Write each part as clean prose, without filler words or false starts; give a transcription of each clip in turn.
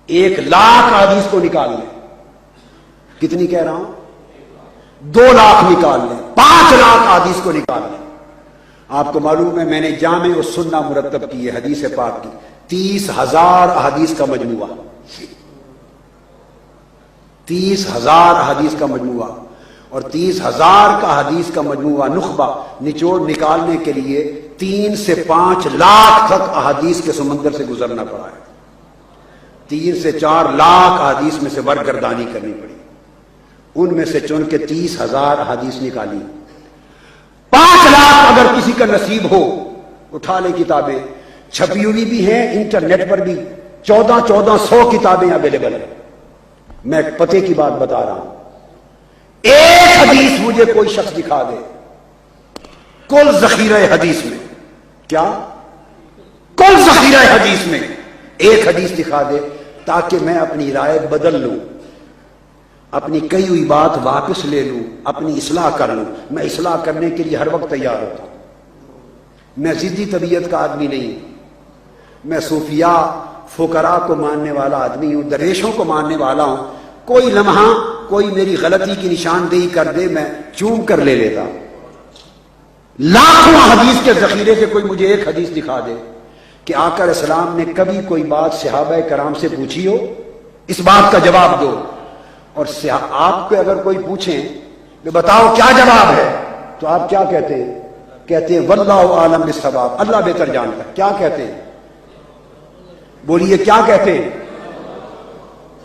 1,00,000 حدیث کو نکال لیں. کتنی کہہ رہا ہوں؟ 2 لاکھ نکال لیں. 5 لاکھ حدیث کو نکال لیں. آپ کو معلوم ہے میں نے جامع السنہ مرتب کی ہے حدیث پاک کی 30,000 احادیث کا مجموعہ. 30,000 احادیث کا مجموعہ. اور 30,000 کا حدیث کا مجموعہ نخبہ نچوڑ نکالنے کے لیے 3 سے 5 لاکھ تک احادیث کے سمندر سے گزرنا پڑا ہے. 3 سے 4 لاکھ احادیث میں سے ورگردانی کرنی پڑی. ان میں سے چن کے 30,000 احادیث نکالی. 5 لاکھ اگر کسی کا نصیب ہو اٹھا لے کتابیں. چھپی ہوئی بھی ہیں, انٹرنیٹ پر بھی 1400 کتابیں اویلیبل ہیں. میں پتے کی بات بتا رہا ہوں. ایک حدیث مجھے کوئی شخص دکھا دے کل ذخیرہ حدیث میں, کیا کل ذخیرہ حدیث میں ایک حدیث دکھا دے تاکہ میں اپنی رائے بدل لوں, اپنی کہی ہوئی بات واپس لے لوں, اپنی اصلاح کر لوں. میں اصلاح کرنے کے لیے ہر وقت تیار ہوتا ہوں. میں ضدی طبیعت کا آدمی نہیں. میں صوفیاء فقراء کو ماننے والا آدمی ہوں, درویشوں کو ماننے والا ہوں. کوئی لمحہ کوئی میری غلطی کی نشاندہی کر دے میں چوم کر لے لیتا ہوں. لاکھوں حدیث کے ذخیرے سے کوئی مجھے ایک حدیث دکھا دے کہ آقا علیہ السلام نے کبھی کوئی بات صحابہ کرام سے پوچھی ہو, اس بات کا جواب دو. اور آپ کو اگر کوئی پوچھیں کہ بتاؤ کیا جواب ہے تو آپ کیا کہتے ہیں؟ کہتے ہیں واللہ عالم بالصواب, اللہ بہتر جانتا ہے. کیا کہتے ہیں؟ بولیے کیا کہتے ہیں؟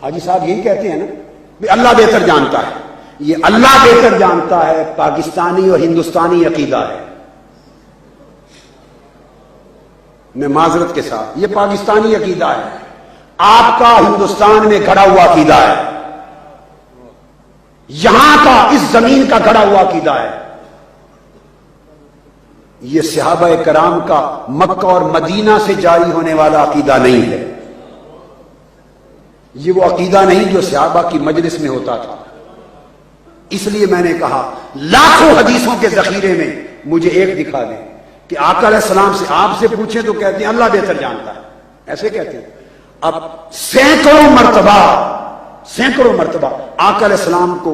حاجی صاحب یہی کہتے ہیں نا, اللہ بہتر جانتا ہے. یہ اللہ بہتر جانتا ہے پاکستانی اور ہندوستانی عقیدہ ہے. میں معذرت کے ساتھ یہ پاکستانی عقیدہ ہے, آپ کا ہندوستان میں گھڑا ہوا عقیدہ ہے, یہاں کا اس زمین کا گھڑا ہوا عقیدہ ہے. یہ صحابہ کرام کا مکہ اور مدینہ سے جاری ہونے والا عقیدہ نہیں ہے. یہ وہ عقیدہ نہیں جو صحابہ کی مجلس میں ہوتا تھا. اس لیے میں نے کہا لاکھوں حدیثوں کے ذخیرے میں مجھے ایک دکھا دیں کہ آقا علیہ السلام سے آپ سے پوچھیں تو کہتے ہیں اللہ بہتر جانتا ہے, ایسے کہتے ہیں. اب سینکڑوں مرتبہ آقا علیہ السلام کو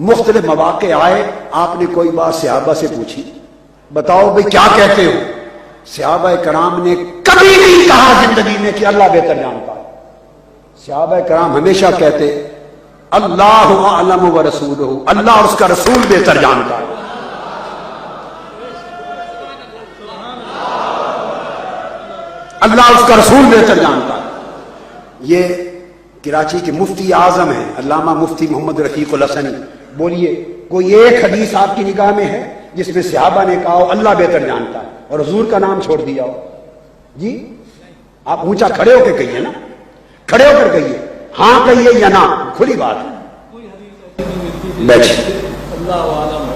مختلف مواقع آئے, آپ نے کوئی بات صحابہ سے پوچھی, بتاؤ بھئی کیا کہتے ہو؟ صحابہ کرام نے کبھی نہیں کہا زندگی میں کہ اللہ بہتر جانتا ہے. صحابہ کرام ہمیشہ کہتے اللہ اعلم و رسولہ, اللہ اور اس کا رسول بہتر جانتا ہے. اللہ اور اس کا رسول بہتر جانتا ہے. یہ کراچی کے مفتی اعظم ہیں علامہ مفتی محمد رفیق الحسنی. بولیے کوئی ایک حدیث آپ کی نگاہ میں ہے جس میں صحابہ نے کہا ہو اللہ بہتر جانتا ہے اور حضور کا نام چھوڑ دیا ہو؟ جی آپ اونچا کھڑے ہو کے کہیے نا, کھڑے ہو کر کہیے, ہاں کہیے یا نہ, کھلی بات ہے. بیٹھے. اللہ عالم,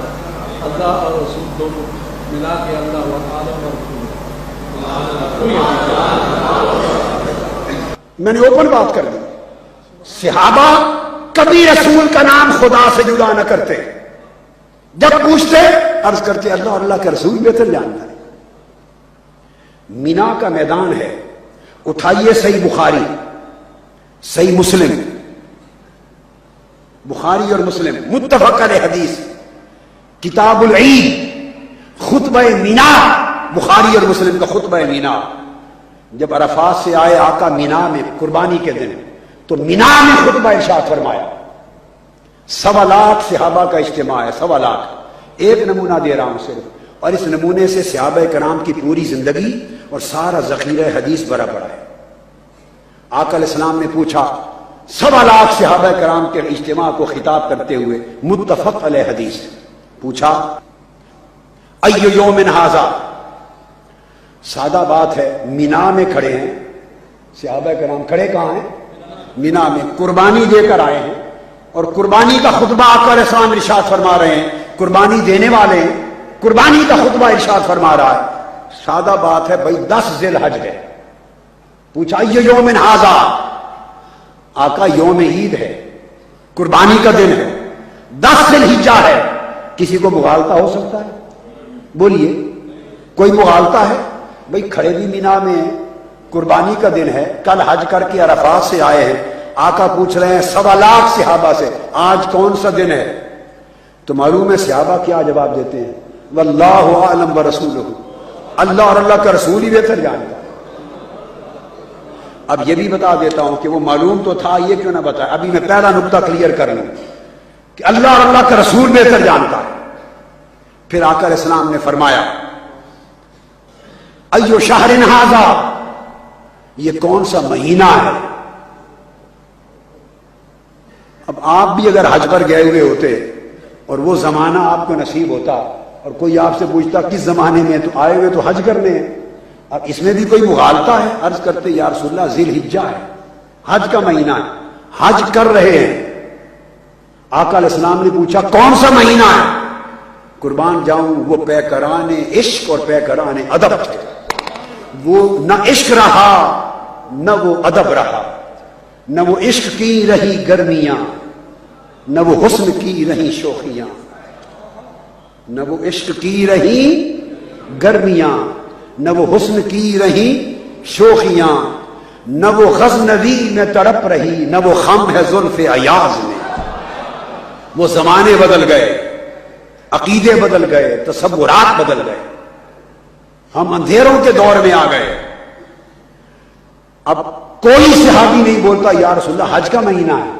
اللہ اور رسول دونوں ملا کے اللہ عالم اور میں نے اوپن بات کر دی. صحابہ کبھی رسول کا نام خدا سے جدا نہ کرتے, جب پوچھتے عرض کرتے اللہ اور اللہ کا رسول بہتر جانتا ہے. مینا کا میدان ہے, اٹھائیے صحیح بخاری, صحیح مسلم, بخاری اور مسلم متفق علیہ حدیث, کتاب العید, خطبہ مینا, بخاری اور مسلم کا خطبہ مینا. جب عرفات سے آئے آقا مینا میں قربانی کے دن, تو مینا میں خطبہ ارشاد فرمایا. 1.25 لاکھ صحابہ کا اجتماع ہے, 1.25 لاکھ. ایک نمونہ دے رہا ہوں صرف, اور اس نمونے سے صحابہ کرام کی پوری زندگی اور سارا ذخیرہ حدیث بھرا پڑا ہے. آقا علیہ السلام نے پوچھا 1.25 لاکھ صحابہ کرام کے اجتماع کو خطاب کرتے ہوئے, متفق علیہ حدیث, پوچھا ای یوم ھذا, سادہ بات ہے, مینا میں کھڑے ہیں صحابہ کرام. کھڑے کہاں ہیں؟ مینا میں. قربانی دے کر آئے ہیں اور قربانی کا خطبہ آقا علیہ السلام ارشاد فرما رہے ہیں. قربانی دینے والے ہیں, قربانی کا خطبہ ارشاد فرما رہا ہے. سادہ بات ہے بھائی, 10 ذی الحج ہے. پوچھا یہ یوم ھذا, آقا یوم عید ہے, قربانی کا دن ہے, 10 ذی الحجہ ہے. کسی کو مغالطہ ہو سکتا ہے؟ بولیے کوئی مغالطہ ہے؟ بھائی کھڑے بھی مینا میں ہیں, قربانی کا دن ہے, کل حج کر کے عرفات سے آئے ہیں, آقا پوچھ رہے ہیں 1.25 لاکھ صحابہ سے آج کون سا دن ہے؟ تو معلوم ہے صحابہ کیا جواب دیتے ہیں؟ واللہ اعلم ورسولہ، اللہ اور اللہ کا رسول ہی بہتر جانتا ہے۔ اب یہ بھی بتا دیتا ہوں کہ وہ معلوم تو تھا، یہ کیوں نہ بتایا؟ ابھی میں پہلا نقطہ کلیئر کر لوں کہ اللہ اور اللہ کا رسول بہتر جانتا ہے۔ پھر آقا علیہ السلام نے فرمایا ایو شہر ھذا، یہ کون سا مہینہ ہے؟ اب آپ بھی اگر حج پر گئے ہوئے ہوتے اور وہ زمانہ آپ کو نصیب ہوتا اور کوئی آپ سے پوچھتا کس زمانے میں، تو آئے ہوئے تو حج کرنے ہیں، اب اس میں بھی کوئی مغالطہ ہے؟ عرض کرتے یا رسول اللہ ذی الحجہ ہے، حج کا مہینہ ہے، حج کر رہے ہیں۔ آقا علیہ السلام نے پوچھا کون سا مہینہ ہے؟ قربان جاؤں وہ پیکران عشق اور پیکران ادب تھے، وہ نہ عشق رہا نہ وہ ادب رہا، نہ وہ عشق کی رہی گرمیاں نہ وہ حسن کی رہی شوخیاں، نہ وہ عشق کی رہی گرمیاں نہ وہ حسن کی رہی شوخیاں، نہ وہ غزنوی میں تڑپ رہی نہ وہ خم ہے زلف ایاز میں۔ وہ زمانے بدل گئے، عقیدے بدل گئے، تصورات بدل گئے، ہم اندھیروں کے دور میں آ گئے۔ اب کوئی صحابی نہیں بولتا یا رسول اللہ حج کا مہینہ ہے۔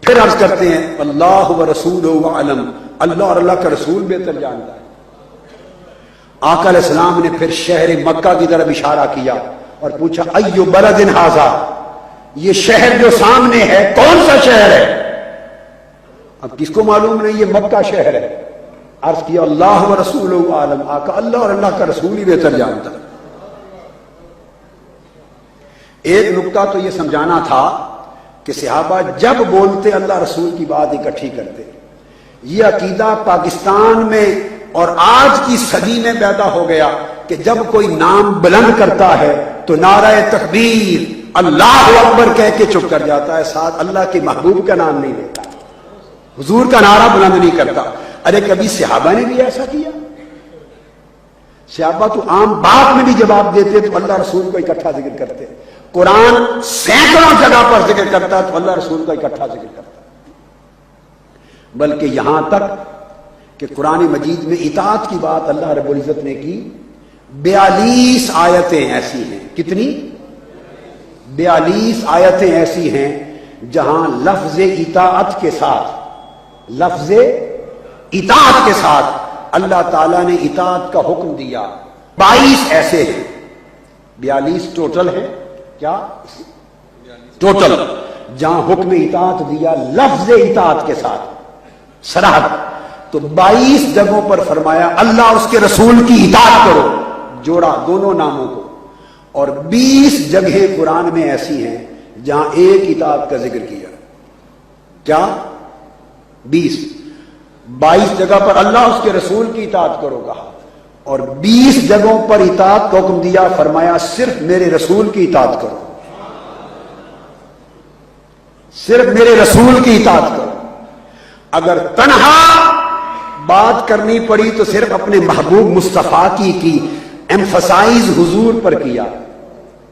پھر عرض کرتے ہیں اللہ ورسولہ اعلم، اللہ اور اللہ کا رسول بہتر جانتا ہے۔ آقا علیہ السلام نے پھر شہر مکہ کی طرف اشارہ کیا اور پوچھا ایو بلد ھذا، یہ شہر جو سامنے ہے کون سا شہر ہے؟ اب کس کو معلوم نہیں یہ مکہ شہر ہے؟ عرض کیا اللہ ورسولہ اعلم، آقا اللہ اور اللہ کا رسول ہی بہتر جانتا ہے۔ ایک نقطہ تو یہ سمجھانا تھا کہ صحابہ جب بولتے اللہ رسول کی بات اکٹھی کرتے۔ یہ عقیدہ پاکستان میں اور آج کی صدی میں پیدا ہو گیا کہ جب کوئی نام بلند کرتا ہے تو نعرہ تکبیر اللہ اکبر کہہ کے چپ کر جاتا ہے، ساتھ اللہ کے محبوب کا نام نہیں لیتا، حضور کا نعرہ بلند نہیں کرتا۔ ارے کبھی صحابہ نے بھی ایسا کیا؟ صحابہ تو عام بات میں بھی جواب دیتے تو اللہ رسول کو اکٹھا ذکر کرتے، قرآن سینکڑوں جگہ پر ذکر کرتا تو اللہ رسول کا اکٹھا ذکر کرتا، بلکہ یہاں تک کہ قرآن مجید میں اطاعت کی بات اللہ رب العزت نے کی۔ 42 آیتیں ایسی ہیں، کتنی؟ 42 آیتیں ایسی ہیں جہاں لفظ اطاعت کے ساتھ، لفظ اطاعت کے ساتھ اللہ تعالیٰ نے اطاعت کا حکم دیا۔ 22 ایسے ہیں، 42 ٹوٹل ہے، کیا ٹوٹل، جہاں حکم اطاعت دیا لفظ اطاعت کے ساتھ صراحت، تو 22 جگہوں پر فرمایا اللہ اس کے رسول کی اطاعت کرو، جوڑا دونوں ناموں کو، اور 20 جگہیں قرآن میں ایسی ہیں جہاں ایک اطاعت کا ذکر کیا۔ کیا؟ 22 جگہ پر اللہ اس کے رسول کی اطاعت کرو کہا، اور 20 جگہوں پر اطاعت کا حکم دیا، فرمایا صرف میرے رسول کی اطاعت کرو، صرف میرے رسول کی اطاعت کرو۔ اگر تنہا بات کرنی پڑی تو صرف اپنے محبوب مصطفیٰ کی ایمفسائز حضور پر کیا،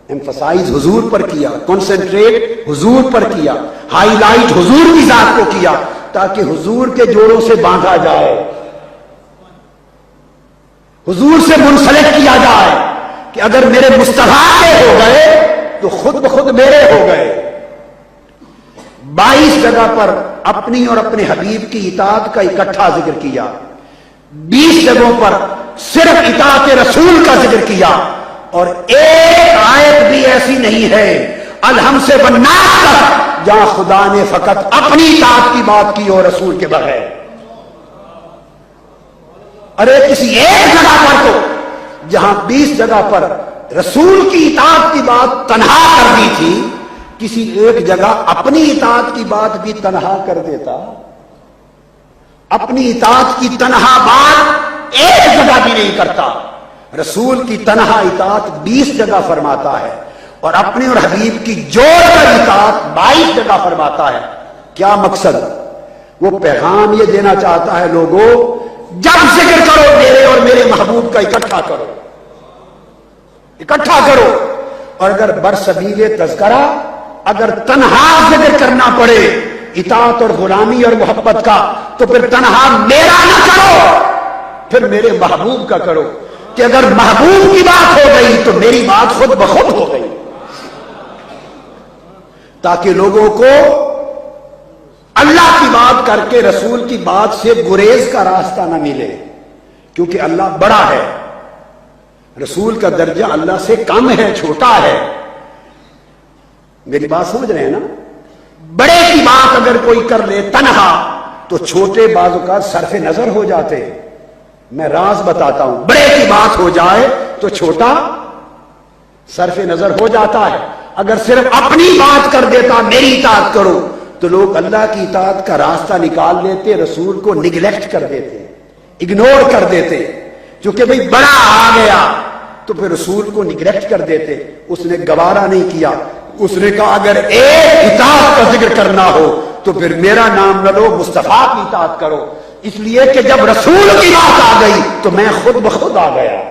ایمفسائز حضور پر کیا، کنسنٹریٹ حضور پر کیا، ہائی لائٹ حضور کی ذات کو کیا، تاکہ حضور کے جوڑوں سے باندھا جائے، حضور سے منسلک کیا جائے کہ اگر میرے مصطفیٰ کے ہو گئے تو خود بخود میرے ہو گئے۔ 22 جگہ پر اپنی اور اپنے حبیب کی اطاعت کا اکٹھا ذکر کیا، 20 جگہوں پر صرف اطاعت رسول کا ذکر کیا، اور ایک آیت بھی ایسی نہیں ہے الحم سے والناس تک جہاں خدا نے فقط اپنی اطاعت کی بات کی اور رسول کے بغیر۔ ارے کسی ایک جگہ پر تو جہاں 20 جگہ پر رسول کی اطاعت کی بات تنہا کر دی تھی، کسی ایک جگہ اپنی اطاعت کی بات بھی تنہا کر دیتا، اپنی اطاعت کی تنہا بات ایک جگہ بھی نہیں کرتا۔ رسول کی تنہا اطاعت 20 جگہ فرماتا ہے، اور اپنے اور حبیب کی جوڑ کر اطاعت 22 جگہ فرماتا ہے۔ کیا مقصد؟ وہ پیغام یہ دینا چاہتا ہے لوگوں جب ذکر کرو میرے اور میرے محبوب کا اکٹھا کرو، اکٹھا کرو، اور اگر برسبیل تذکرہ اگر تنہا ذکر کرنا پڑے اطاعت اور غلامی اور محبت کا تو پھر تنہا میرا نہ کرو، پھر میرے محبوب کا کرو، کہ اگر محبوب کی بات ہو گئی تو میری بات خود بخود ہو گئی، تاکہ لوگوں کو اللہ کی بات کر کے رسول کی بات سے گریز کا راستہ نہ ملے، کیونکہ اللہ بڑا ہے، رسول کا درجہ اللہ سے کم ہے، چھوٹا ہے۔ میری بات سمجھ رہے ہیں نا؟ بڑے کی بات اگر کوئی کر لے تنہا تو چھوٹے بعض اوقات صرف نظر ہو جاتے ہیں۔ میں راز بتاتا ہوں، بڑے کی بات ہو جائے تو چھوٹا صرف نظر ہو جاتا ہے۔ اگر صرف اپنی بات کر دیتا میری اطاعت کرو تو لوگ اللہ کی اطاعت کا راستہ نکال لیتے، رسول کو نگلیکٹ کر دیتے، اگنور کر دیتے، چونکہ بھئی بڑا آ گیا تو پھر رسول کو نگلیکٹ کر دیتے۔ اس نے گوارا نہیں کیا، اس نے کہا اگر ایک اطاعت کا ذکر کرنا ہو تو پھر میرا نام نہ لو، مصطفیٰ کی اطاعت کرو، اس لیے کہ جب رسول کی بات آ گئی تو میں خود بخود آ گیا۔